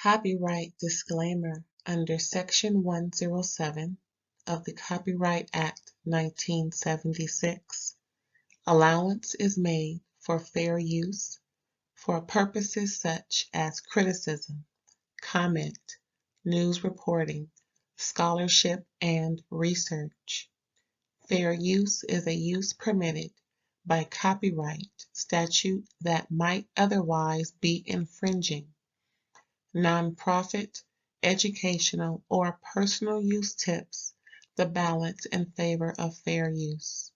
Copyright disclaimer under Section 107 of the Copyright Act 1976. Allowance is made for fair use for purposes such as criticism, comment, news reporting, scholarship, and research. Fair use is a use permitted by copyright statute that might otherwise be infringing. Nonprofit, educational, or personal use tips the balance in favor of fair use.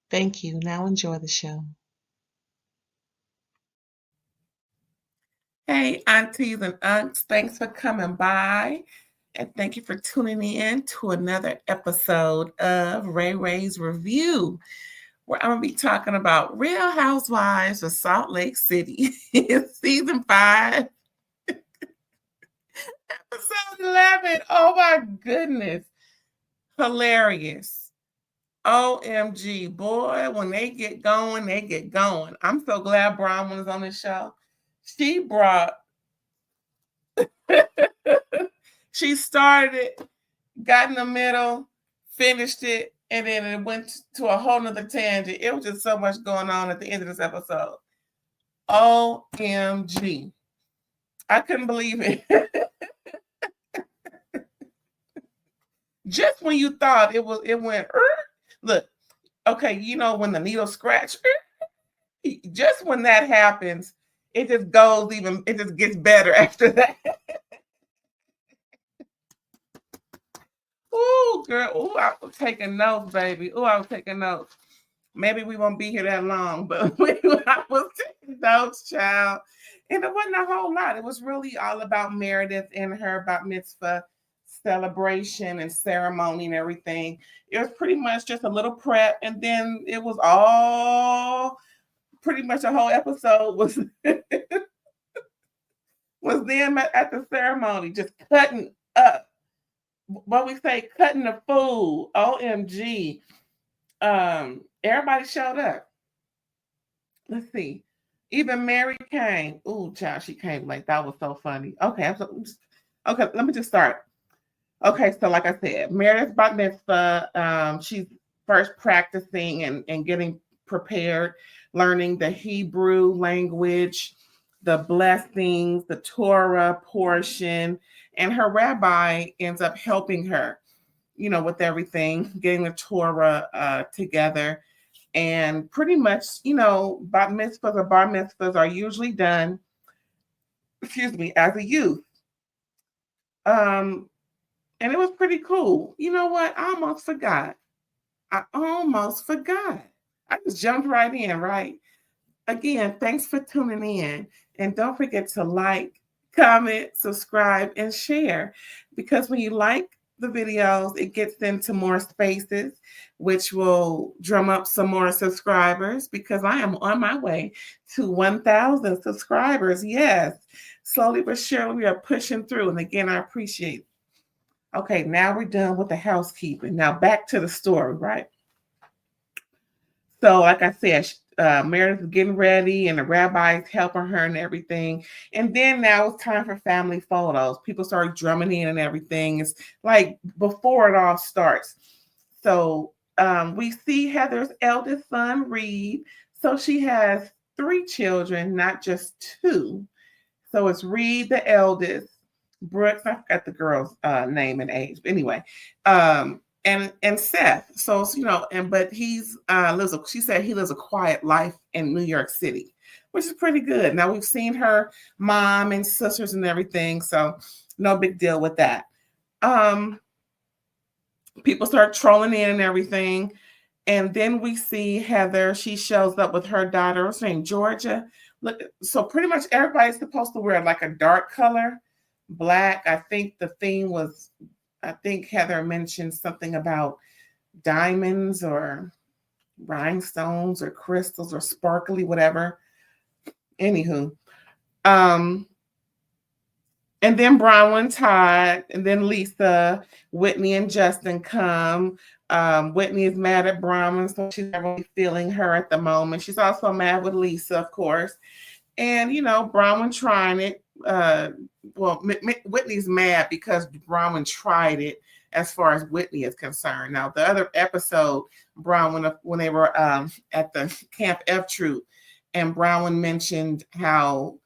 Thank you. Now enjoy the show. Hey, aunties and aunts, thanks for coming by. And thank you for tuning in to another episode of RAERAEs Review, where I'm going to be talking about Real Housewives of Salt Lake City, Season 5, Episode 11. Oh my goodness. Hilarious. OMG, boy, when they get going, they get going. I'm so glad Bronwyn was on the show. She brought, she started it, got in the middle, finished it, and then it went to a whole nother tangent. It was just so much going on at the end of this episode. OMG. I couldn't believe it. Just when you thought it went, look, okay, you know, when the needle scratch, just when that happens, it just goes it just gets better after that. Ooh, girl. Ooh, I was taking notes, baby. Ooh, I was taking notes. Maybe we won't be here that long, but I was taking notes, child. And it wasn't a whole lot. It was really all about Meredith and her Bat-Mitzvah celebration and ceremony and everything. It was pretty much just a little prep, and then it was all pretty much a whole episode was was them at the ceremony just cutting up. What we say, cutting the food. OMG. Everybody showed up. Let's see. Even Mary came. Ooh, child, she came late. That was so funny. Okay, okay, let me just start. Okay, so like I said, Meredith's Bat-Mitzvah, she's first practicing and getting prepared, learning the Hebrew language, the blessings, the Torah portion, and her rabbi ends up helping her, you know, with everything, getting the Torah together. And pretty much, you know, Bat-Mitzvahs or bar mitzvahs are usually done, as a youth. And it was pretty cool. You know what? I almost forgot. I just jumped right in, right? Again, thanks for tuning in. And don't forget to like, comment, subscribe, and share. Because when you like the videos, it gets into more spaces, which will drum up some more subscribers, because I am on my way to 1,000 subscribers. Yes, slowly but surely we are pushing through. And again, I appreciate it. Okay, now we're done with the housekeeping. Now back to the story, right? So like I said, Meredith is getting ready and the rabbi's helping her and everything. And then now it's time for family photos. People start drumming in and everything. It's like before it all starts. So we see Heather's eldest son, Reed. So she has 3 children, not just 2. So it's Reed, the eldest, Brooks, I forgot the girl's name and age, but anyway, and Seth. So you know, but he's she said he lives a quiet life in New York City, which is pretty good. Now we've seen her mom and sisters and everything, so no big deal with that. People start trolling in and everything, and then we see Heather. She shows up with her daughter, what's her name, Georgia. Look, so pretty much everybody's supposed to wear like a dark color. Black. I think the theme was, I think Heather mentioned something about diamonds or rhinestones or crystals or sparkly, whatever. Anywho. And then Bronwyn, Todd, and then Lisa, Whitney, and Justin come. Whitney is mad at Bronwyn, so she's not really feeling her at the moment. She's also mad with Lisa, of course. And, you know, Bronwyn trying it. well, Whitney's mad because Bronwyn tried it as far as Whitney is concerned. Now, the other episode, Bronwyn, when they were at the Camp F Troop, and Bronwyn mentioned how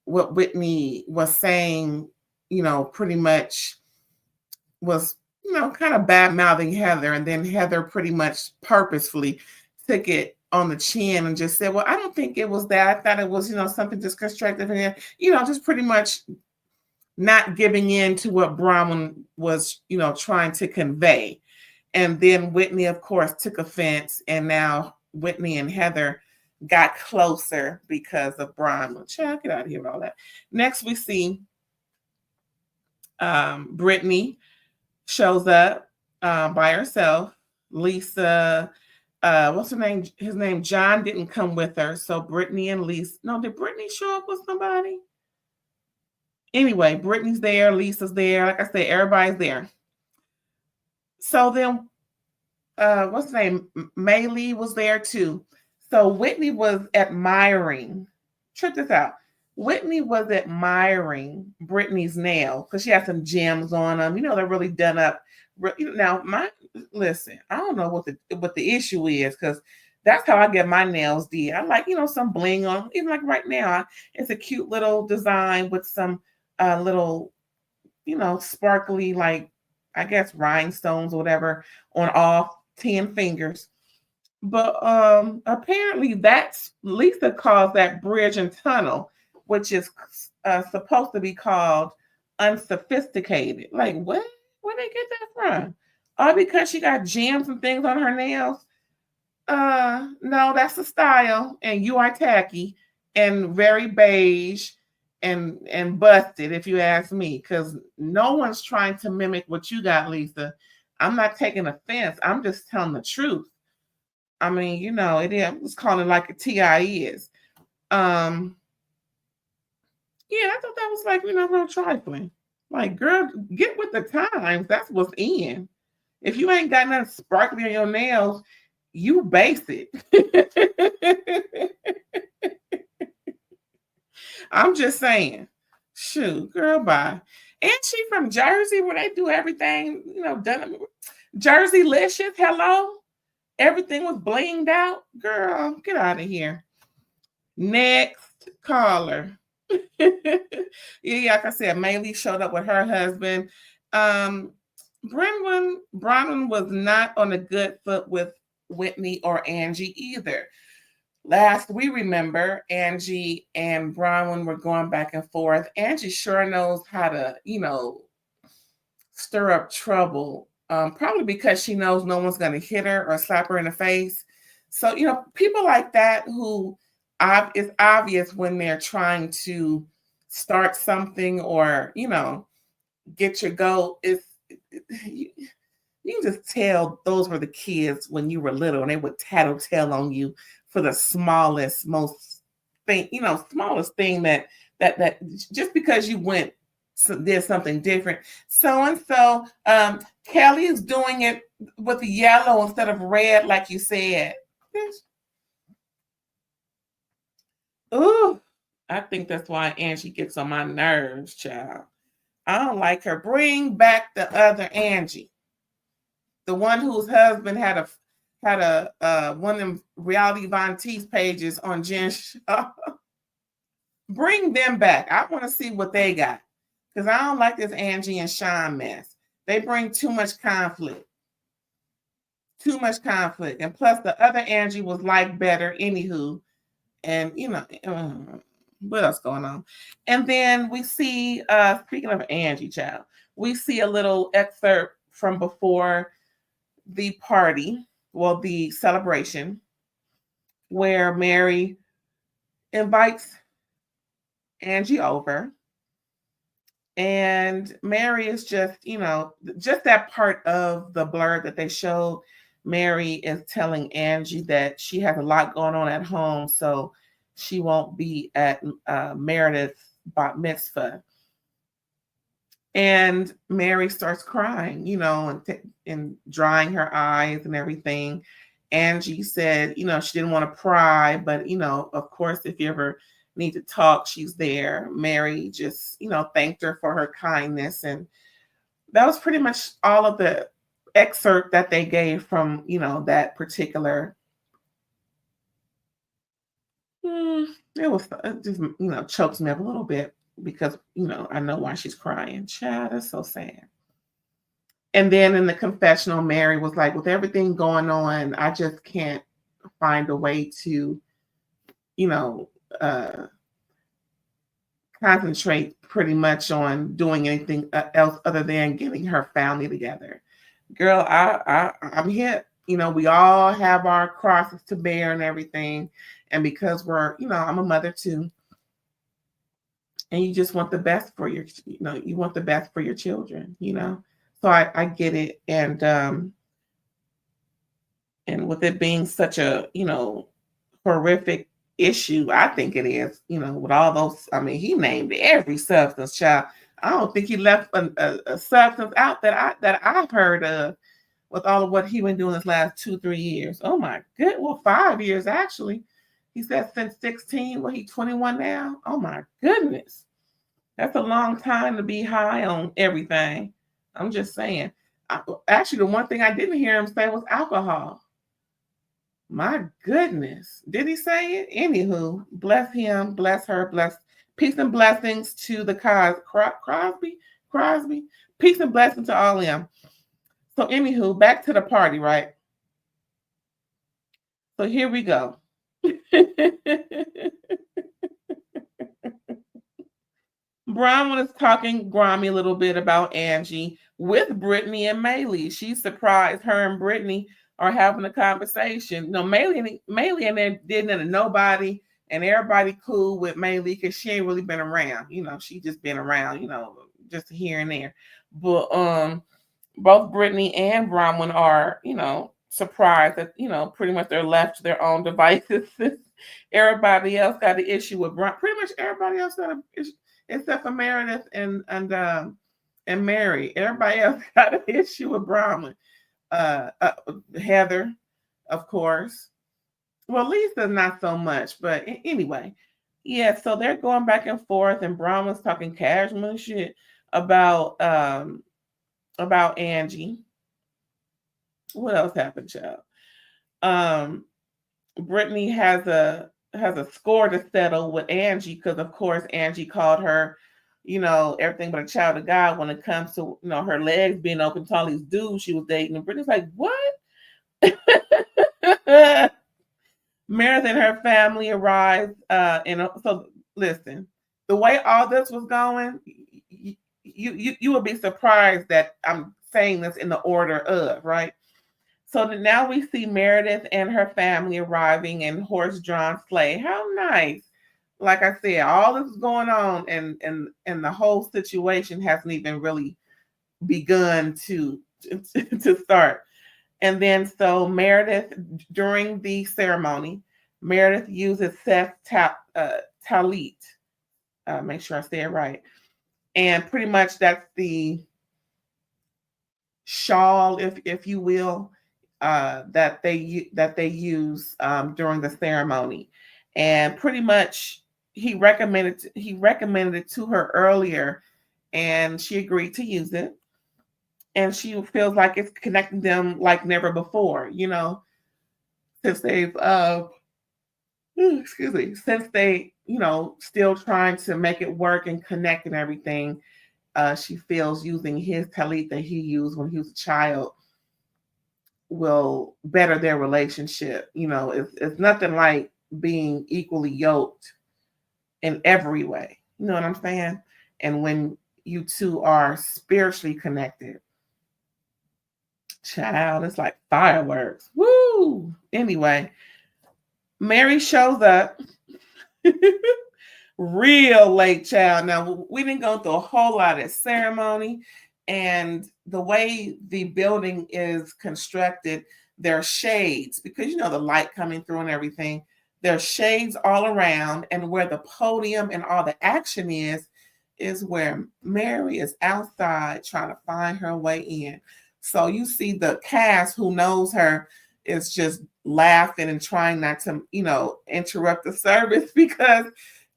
what Whitney was saying, pretty much was, kind of bad mouthing Heather. And then Heather pretty much purposefully took it on the chin and just said, well, I don't think it was that. I thought it was, something just constructive. And, just pretty much not giving in to what Bronwyn was, trying to convey. And then Whitney, of course, took offense. And now Whitney and Heather got closer because of Bronwyn. Child, get out of here with all that. Next, we see Britani shows up by herself. Lisa, what's her name? His name, John, didn't come with her. So Britani and Lisa. No, did Britani show up with somebody? Anyway, Britani's there. Lisa's there. Like I said, everybody's there. So then, what's her name? Maylee was there too. So Whitney was admiring. Check this out. Whitney was admiring Britani's nails because she had some gems on them. They're really done up. Now, listen, I don't know what the issue is because that's how I get my nails did. I like, some bling on them. Even like right now, it's a cute little design with some little, sparkly, like, I guess rhinestones or whatever on all 10 fingers. But apparently that's Lisa calls that bridge and tunnel, which is supposed to be called unsophisticated. Like, what? Where they get that from? All because she got gems and things on her nails? No, that's the style, and you are tacky and very beige and busted, if you ask me, because no one's trying to mimic what you got, Lisa. I'm not taking offense. I'm just telling the truth. I mean, it is. I'm just calling it like a TI is. Yeah, I thought that was like, real trifling. Like, girl, get with the times. That's what's in. If you ain't got nothing sparkly on your nails, you base it. I'm just saying. Shoot, girl, bye. Ain't she from Jersey where they do everything, done? Jersey-licious, hello? Everything was blinged out. Girl, get out of here. Next caller. Yeah, like I said, Maylee showed up with her husband. Bronwyn was not on a good foot with Whitney or Angie either. Last we remember, Angie and Bronwyn were going back and forth. Angie sure knows how to, stir up trouble. Probably because she knows no one's going to hit her or slap her in the face. So, people like that who it's obvious when they're trying to start something or, get your goal. You can just tell those were the kids when you were little and they would tattletale on you for the smallest, most thing, smallest thing that just because you did something different. So-and-so, Kelly is doing it with the yellow instead of red, like you said. Ooh, I think that's why Angie gets on my nerves, child. I don't like her. Bring back the other Angie. The one whose husband had a one of them reality Von Teese pages on Jen Shaw. Bring them back. I want to see what they got. Because I don't like this Angie and Shawn mess. They bring too much conflict. Too much conflict. And plus the other Angie was like better anywho. And, what else going on? And then we see, speaking of Angie, child, we see a little excerpt from before the party, well, the celebration, where Mary invites Angie over. And Mary is just, just that part of the blur that they showed. Mary is telling Angie that she has a lot going on at home, so she won't be at Meredith's Bat-Mitzvah. And Mary starts crying, and drying her eyes and everything. Angie said, she didn't want to pry, but, of course, if you ever need to talk, she's there. Mary just, thanked her for her kindness. And that was pretty much all of the excerpt that they gave from, that particular. It just, chokes me up a little bit because, I know why she's crying. Child, that's so sad. And then in the confessional, Mary was like, with everything going on, I just can't find a way to, concentrate pretty much on doing anything else other than getting her family together. Girl, I'm hit. We all have our crosses to bear and everything. And because we're, I'm a mother too. And you just want the best for your, you want the best for your children, So I get it. And with it being such a, horrific issue, I think it is, with all those, he named every substance, child. I don't think he left a substance out that I've heard of with all of what he been doing this last 2-3 years. Oh my good. Well, 5 years actually. He said since 16, well, he's 21 now. Oh my goodness. That's a long time to be high on everything. I'm just saying. Actually, the one thing I didn't hear him say was alcohol. My goodness. Did he say it? Anywho, bless him, bless her, bless peace and blessings to the Crosby. Peace and blessings to all them. So anywho, back to the party, right? So here we go. Bronwyn is talking grimy a little bit about Angie with Britani and Maylee. She's surprised her and Britani are having a conversation. Maylee and there did nothing to nobody, and everybody cool with Maylee because she ain't really been around. She just been around, just here and there. But both Britani and Bronwyn are, surprised that, pretty much they're left to their own devices. Everybody else got an issue with Bronwyn. Pretty much everybody else got an issue, except for Meredith and Mary. Everybody else got an issue with Bronwyn. Heather, of course. Well, Lisa not so much, but anyway. Yeah, so they're going back and forth, and Bronwyn's talking casual shit about Angie. What else happened, child? Britani has a score to settle with Angie because, of course, Angie called her, everything but a child of God when it comes to, her legs being open to all these dudes she was dating. And Britani's like, what? Meredith and her family arrived. And so, listen, the way all this was going, you would be surprised that I'm saying this in the order of, right? So now we see Meredith and her family arriving in horse-drawn sleigh. How nice. Like I said, all this is going on and the whole situation hasn't even really begun to start. And then so Meredith, during the ceremony, Meredith uses Seth's talit. Make sure I say it right. And pretty much that's the shawl, if you will, that they use during the ceremony. And pretty much he recommended it to her earlier, and she agreed to use it. And she feels like it's connecting them like never before, since they've since they, still trying to make it work and connect and everything. She feels using his talit that he used when he was a child will better their relationship. It's nothing like being equally yoked in every way. You know what I'm saying? And when you two are spiritually connected, child, it's like fireworks. Woo! Anyway, Mary shows up real late, child. Now, we didn't go through a whole lot of ceremony, and the way the building is constructed, there are shades because the light coming through and everything. There are shades all around, and where the podium and all the action is where Mary is outside trying to find her way in. So you see the cast who knows her is just laughing and trying not to, interrupt the service because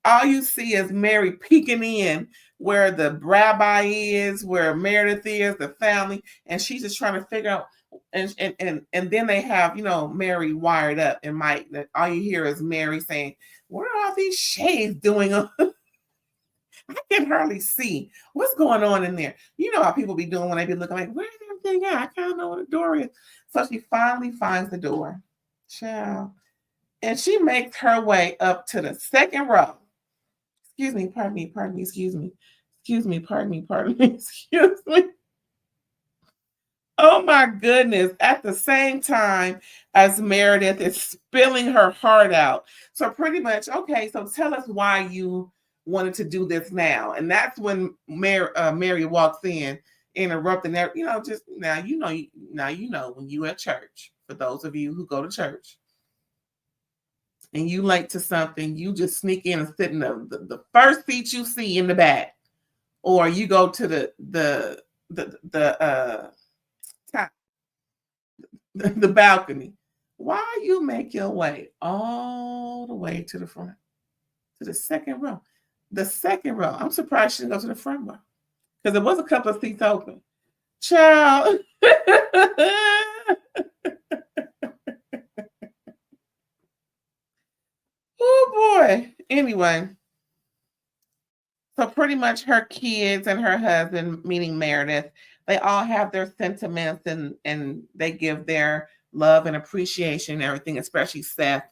all you see is Mary peeking in where the rabbi is, where Meredith is, the family, and she's just trying to figure out. And then they have, Mary wired up, and Mike. That all you hear is Mary saying, "What are all these shades doing?" I can hardly see what's going on in there. You know how people be doing when they be looking like, "Where's everything at? I kind of know where the door is." So she finally finds the door, child, and she makes her way up to the second row. Excuse me, pardon me, excuse me. Excuse me, pardon me, excuse me. Oh my goodness. At the same time as Meredith is spilling her heart out. So pretty much, okay, so tell us why you wanted to do this now. And that's when Mary walks in, interrupting that, just now, when you at church, for those of you who go to church, and you late to something, you just sneak in and sit in the first seat you see in the back, or you go to the top, the balcony. Why you make your way all the way to the front, to the second row? The second row. I'm surprised she didn't go to the front row, because there was a couple of seats open. Child. Oh boy. Anyway, so pretty much her kids and her husband, meaning Meredith, they all have their sentiments, and they give their love and appreciation and everything, especially Seth,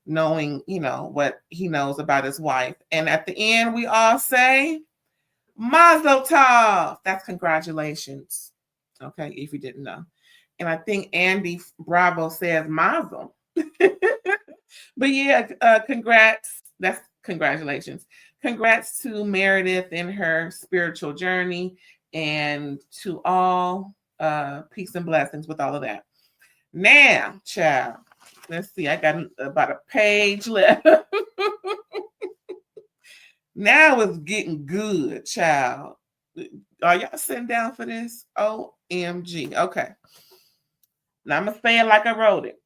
knowing, what he knows about his wife. And at the end, we all say, Mazel Tov. That's congratulations. Okay, if you didn't know. And I think Andy Bravo says Mazel. But yeah, congrats. That's congratulations. Congrats to Meredith in her spiritual journey, and to all peace and blessings with all of that. Now, child, let's see. I got about a page left. Now it's getting good, child. Are y'all sitting down for this? OMG. Okay. Now I'm going to say it like I wrote it.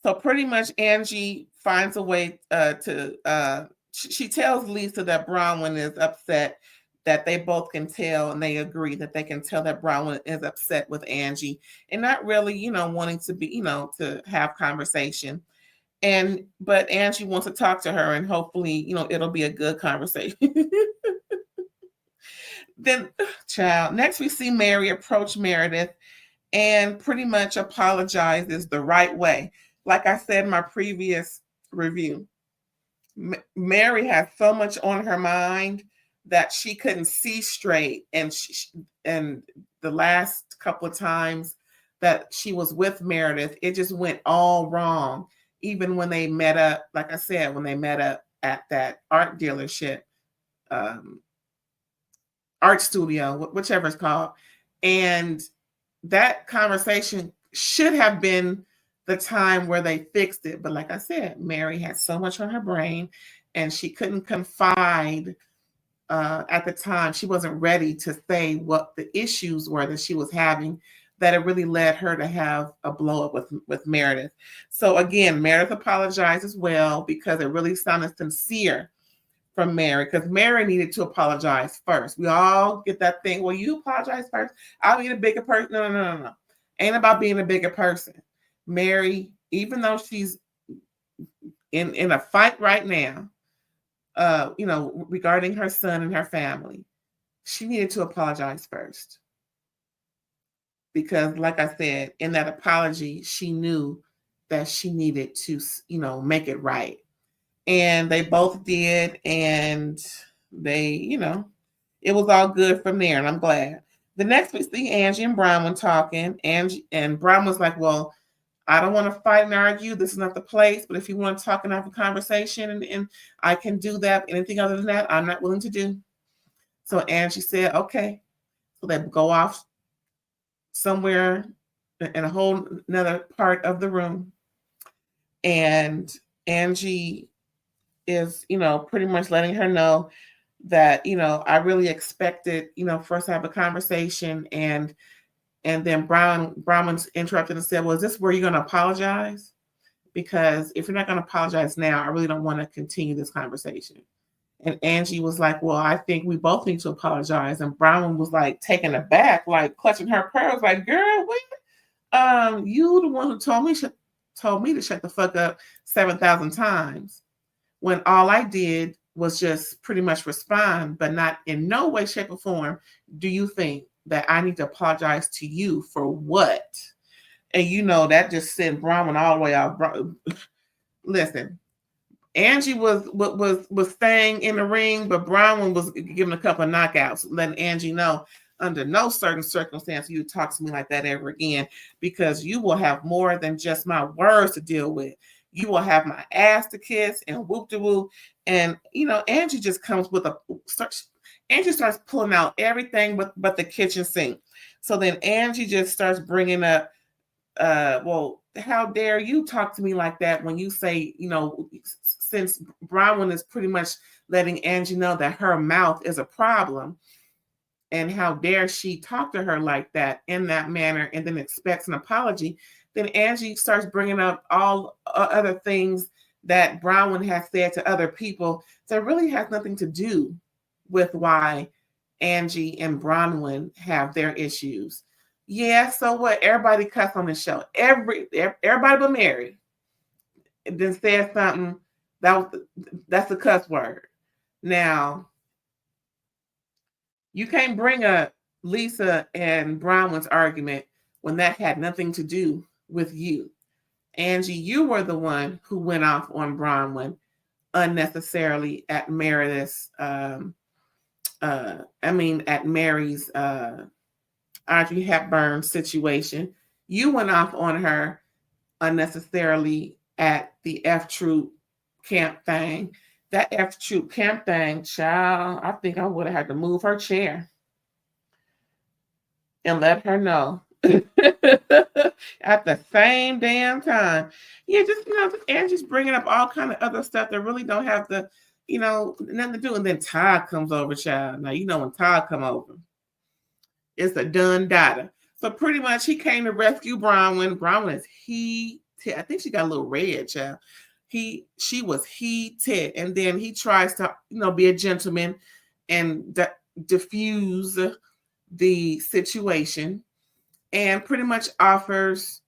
So pretty much Angie finds a way she tells Lisa that Bronwyn is upset, that they both can tell, and they agree that they can tell that Bronwyn is upset with Angie and not really, wanting to be, to have conversation. But Angie wants to talk to her, and hopefully, it'll be a good conversation. Then, child, next we see Mary approach Meredith and pretty much apologizes the right way. Like I said in my previous review, Mary had so much on her mind that she couldn't see straight. And the last couple of times that she was with Meredith, it just went all wrong. Even when they met up, like I said, when they met up at that art dealership, art studio, whichever it's called. And that conversation should have been the time where they fixed it. But like I said, Mary had so much on her brain, and she couldn't confide at the time. She wasn't ready to say what the issues were that she was having, that it really led her to have a blow up with Meredith. So again, Meredith apologized as well, because it really sounded sincere from Mary, because Mary needed to apologize first. We all get that thing, well, you apologize first, I'll be the bigger person. No. Ain't about being a bigger person. Mary, even though she's in a fight right now, regarding her son and her family, she needed to apologize first. Because like I said, in that apology, she knew that she needed to, make it right. And they both did, and they, it was all good from there, and I'm glad. The next we see Angie and Bronwyn talking. Angie and Bronwyn's like, well, I don't want to fight and argue. This is not the place. But if you want to talk and have a conversation, and I can do that. Anything other than that, I'm not willing to do. So Angie said, okay. So they go off somewhere in a whole another part of the room. And Angie is, pretty much letting her know that, I really expected, for us to have a conversation. And then Bronwyn's interrupted and said, well, is this where you're going to apologize? because if you're not going to apologize now, I really don't want to continue this conversation. And Angie was like, well, I think we both need to apologize. And Bronwyn was like taken aback, like clutching her pearls, like, girl, what? You the one who told me to shut the fuck up 7,000 times, when all I did was just pretty much respond, but not in no way, shape, or form do you think that I need to apologize to you for what? And you know that just sent Bronwyn all the way out. Listen, Angie was staying in the ring, but Bronwyn was giving a couple of knockouts, letting Angie know under no certain circumstance you talk to me like that ever again, because you will have more than just my words to deal with. You will have my ass to kiss and whoop de whoop. And you know, Angie just comes with Angie starts pulling out everything but the kitchen sink. So then Angie just starts bringing up, well, how dare you talk to me like that when you say, you know, since Bronwyn is pretty much letting Angie know that her mouth is a problem, and how dare she talk to her like that in that manner and then expects an apology, then Angie starts bringing up all other things that Bronwyn has said to other people that really has nothing to do with why Angie and Bronwyn have their issues. Yeah, so what? Everybody cuss on the show. Everybody but Mary then said something that's a cuss word. Now, you can't bring up Lisa and Bronwyn's argument when that had nothing to do with you. Angie, you were the one who went off on Bronwyn unnecessarily at Meredith's, at Mary's Audrey Hepburn situation. You went off on her unnecessarily at the F Troop camp thing. That F Troop camp thing, child, I think I would have had to move her chair and let her know at the same damn time. Yeah, just, you know, Angie's bringing up all kind of other stuff that really don't have the, you know, nothing to do. And then Todd comes over, child. Now, you know, when Todd come over, it's a done data. So pretty much he came to rescue Bronwyn. Bronwyn is I think she got a little red, child. She was heated, and then he tries to, you know, be a gentleman and diffuse the situation, and pretty much offers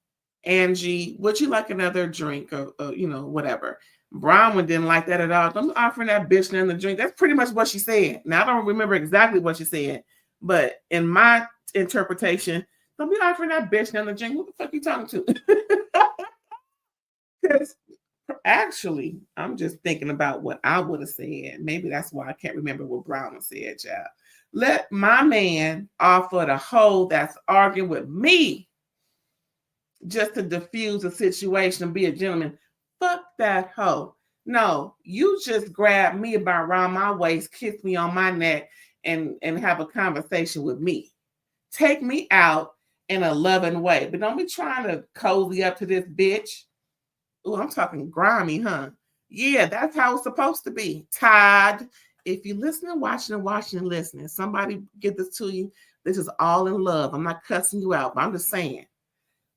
Angie, would you like another drink, or you know, whatever. Bronwyn didn't like that at all. I'm offering that bitch another drink. That's pretty much what she said. Now I don't remember exactly what she said, but in my interpretation, don't be offering that bitch another drink. What the fuck you talking to? Because actually, I'm just thinking about what I would have said. Maybe that's why I can't remember what Bronwyn said, child. Let my man offer the hoe that's arguing with me just to diffuse the situation and be a gentleman. Fuck that hoe. No, you just grab me about around my waist, kiss me on my neck, and have a conversation with me. Take me out in a loving way. But don't be trying to cozy up to this bitch. Oh, I'm talking grimy, huh? Yeah, that's how it's supposed to be. Todd, if you're listening, watching, and listening, somebody get this to you. This is all in love. I'm not cussing you out, but I'm just saying,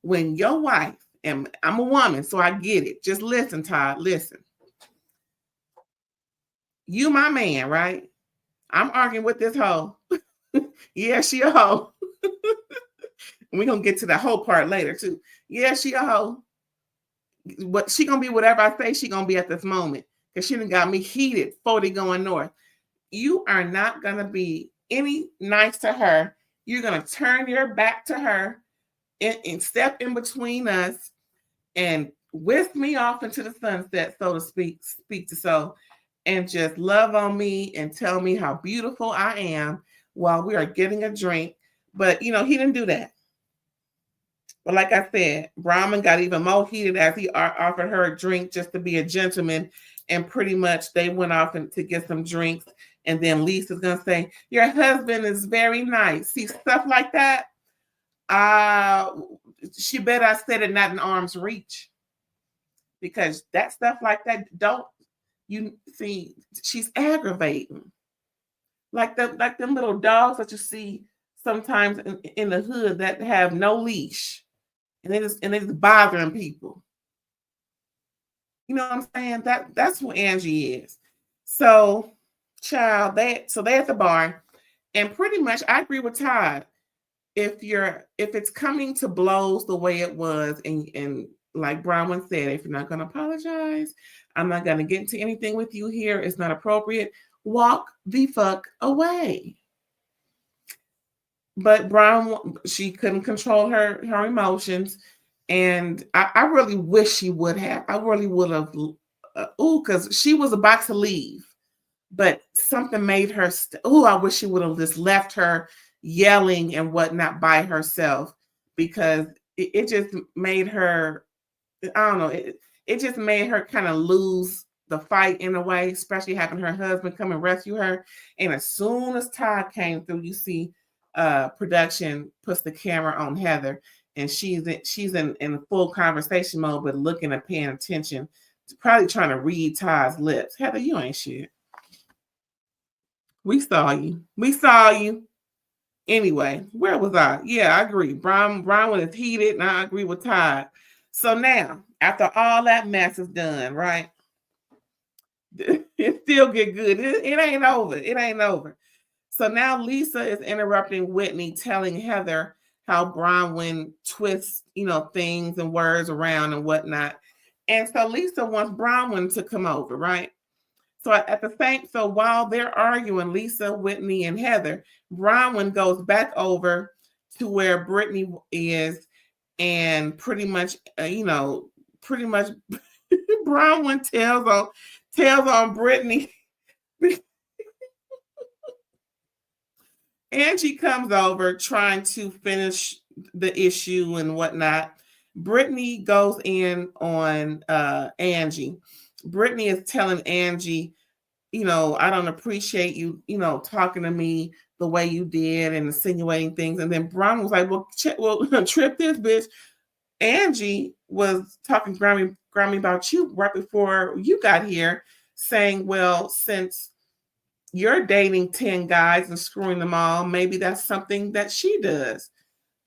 when your wife, and I'm a woman, so I get it. Just listen, Todd, listen. You my man, right? I'm arguing with this hoe. Yeah, she a hoe. We're going to get to the whole part later, too. Yeah, she a hoe. But she going to be whatever I say she going to be at this moment. Because she done got me heated, 40 going north. You are not going to be any nice to her. You're going to turn your back to her and step in between us and whisk me off into the sunset, so to speak to so, and just love on me and tell me how beautiful I am while we are getting a drink. But, you know, he didn't do that. But like I said, Bronwyn got even more heated as he offered her a drink just to be a gentleman. And pretty much they went off to get some drinks. And then Lisa's going to say, your husband is very nice. See, stuff like that. She better I said it not in arm's reach. Because that stuff like that, don't you see, she's aggravating. Like them little dogs that you see sometimes in the hood that have no leash. And they just bothering people. You know what I'm saying? That's who Angie is. So, child, they at the bar, and pretty much I agree with Todd. If it's coming to blows the way it was, and like Bronwyn said, if you're not gonna apologize, I'm not gonna get into anything with you here. It's not appropriate. Walk the fuck away. But Brown, she couldn't control her emotions, and I really wish she would have. I really would have. Because she was about to leave, but something made her. I wish she would have just left her yelling and whatnot by herself, because it just made her. I don't know. It just made her kind of lose the fight in a way, especially having her husband come and rescue her. And as soon as Todd came through, you see production puts the camera on Heather, and she's in full conversation mode, but looking and paying attention, probably trying to read Todd's lips. Heather, you ain't shit. We saw you. We saw you. Anyway, where was I? Yeah, I agree. Brown is heated, and I agree with Todd. So now, after all that mess is done, right? It still get good. It ain't over. It ain't over. So now Lisa is interrupting Whitney, telling Heather how Bronwyn twists, things and words around and whatnot. And so Lisa wants Bronwyn to come over, right? So while they're arguing, Lisa, Whitney, and Heather, Bronwyn goes back over to where Brittany is, and pretty much Bronwyn tells on Brittany. Angie comes over trying to finish the issue and whatnot. Brittany goes in on Angie. Brittany is telling Angie, I don't appreciate you, talking to me the way you did and insinuating things. And then Brown was like, well, trip this bitch. Angie was talking Grammy about you right before you got here, saying, well, since you're dating 10 guys and screwing them all, maybe that's something that she does.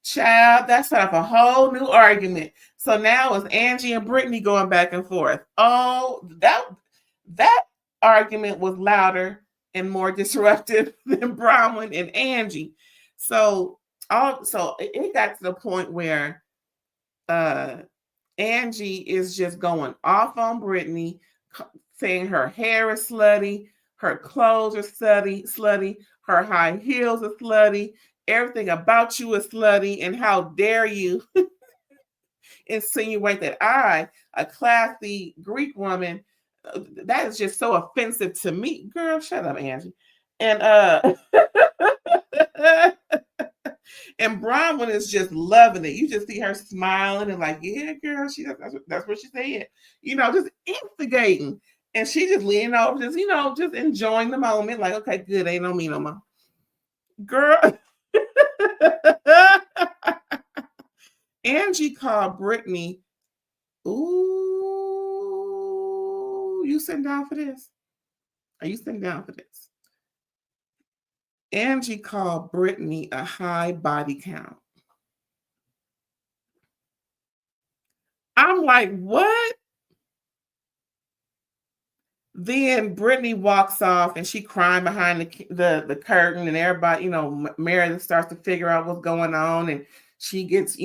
Child, that set up a whole new argument. So now it's Angie and Brittany going back and forth. Oh, that argument was louder and more disruptive than Bronwyn and Angie. So it got to the point where Angie is just going off on Brittany, saying her hair is slutty, her clothes are slutty, her high heels are slutty, everything about you is slutty, and how dare you insinuate that I, a classy Greek woman, that is just so offensive to me. Girl, shut up, Angie. And and Bronwyn is just loving it. You just see her smiling and like, yeah, girl, that's what she said. Just instigating. And she just leaning over, just enjoying the moment. Like, okay, good, ain't no me no more. Girl. Angie called Brittany. Ooh, you sitting down for this? Are you sitting down for this? Angie called Brittany a high body count. I'm like, what? Then Brittany walks off and she crying behind the curtain, and everybody, Meredith starts to figure out what's going on, and she gets,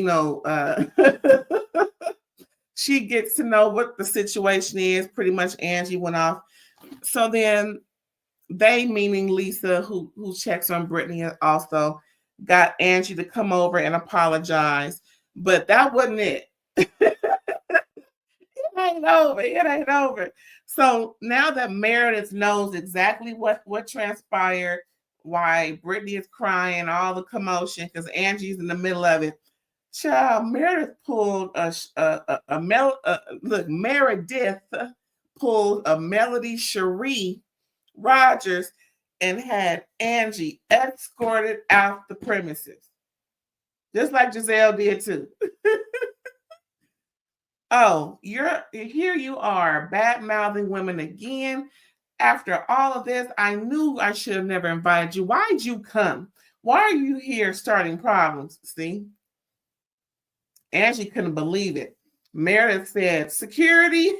she gets to know what the situation is. Pretty much Angie went off. So then they, meaning Lisa, who checks on Brittany, also got Angie to come over and apologize. But that wasn't it. It ain't over. It ain't over. So now that Meredith knows exactly what transpired, why Brittany is crying, all the commotion, because Angie's in the middle of it. Child, Meredith pulled Meredith pulled a Melody Cherie Rogers and had Angie escorted out the premises, just like Giselle did too. Oh, here you are, bad-mouthing women again. After all of this, I knew I should have never invited you. Why'd you come? Why are you here starting problems? See? Angie couldn't believe it. Meredith said, security.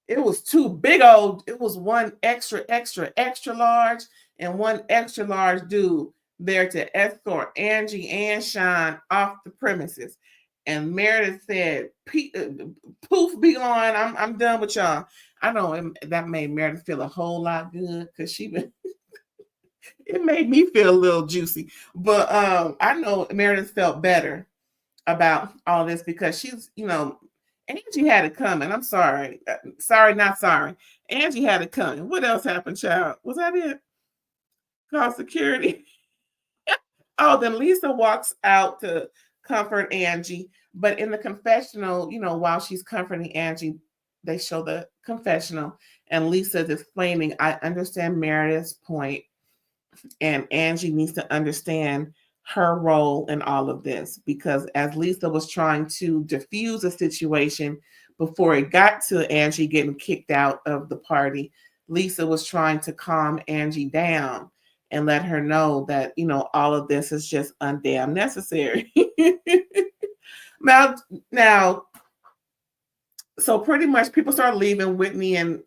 It was two big old, it was one extra, extra, extra large and one extra large dude there to escort Angie and Shawn off the premises. And Meredith said, poof, be on. I'm done with y'all. I know that made Meredith feel a whole lot good because she been it made me feel a little juicy. But I know Meredith felt better about all this because she's, Angie had it coming. I'm sorry. Sorry, not sorry. Angie had it coming. What else happened, child? Was that it? Call security. Oh, then Lisa walks out to comfort Angie. But in the confessional, while she's comforting Angie, they show the confessional. And Lisa's explaining, I understand Meredith's point, and Angie needs to understand her role in all of this, because as Lisa was trying to diffuse the situation before it got to Angie getting kicked out of the party, Lisa was trying to calm Angie down and let her know that, all of this is just undamn necessary. now, so pretty much people start leaving. Whitney and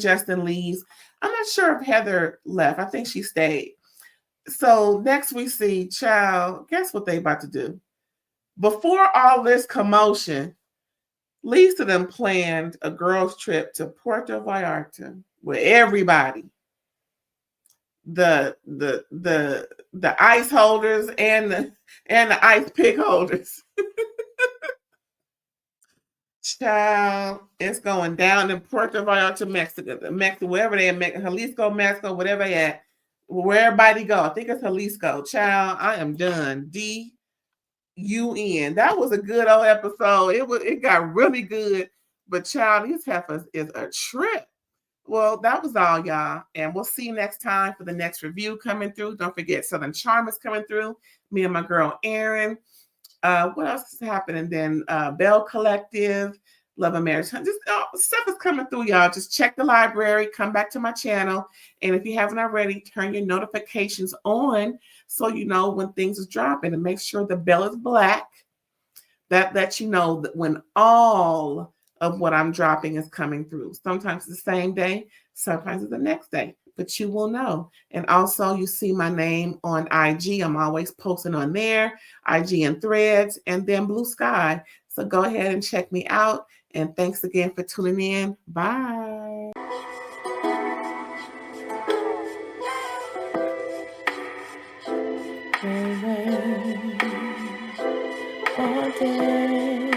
Justin leaves. I'm not sure if Heather left. I think she stayed. So next we see, child, guess what they about to do? Before all this commotion, Lisa them planned a girls' trip to Puerto Vallarta with everybody. The ice holders and the ice pick holders. Child, it's going down in Puerto Vallarta, Mexico, wherever they at, Jalisco, Mexico, whatever they at, where everybody go. I think it's Jalisco. Child, I am done. D-U-N. That was a good old episode. It got really good, but child, these heifers is a trip. Well, that was all, y'all, and we'll see you next time for the next review coming through. Don't forget Southern Charm is coming through. Me and my girl Erin. What else is happening then? Bell Collective, Love and Marriage. Just stuff is coming through, y'all. Just check the library, come back to my channel, and if you haven't already, turn your notifications on so you know when things is dropping, and make sure the bell is black. That lets you know that when all of what I'm dropping is coming through. Sometimes it's the same day, sometimes it's the next day, but you will know. And also you see my name on IG. I'm always posting on there, IG and Threads, and then Blue Sky. So go ahead and check me out. And thanks again for tuning in. Bye. All day.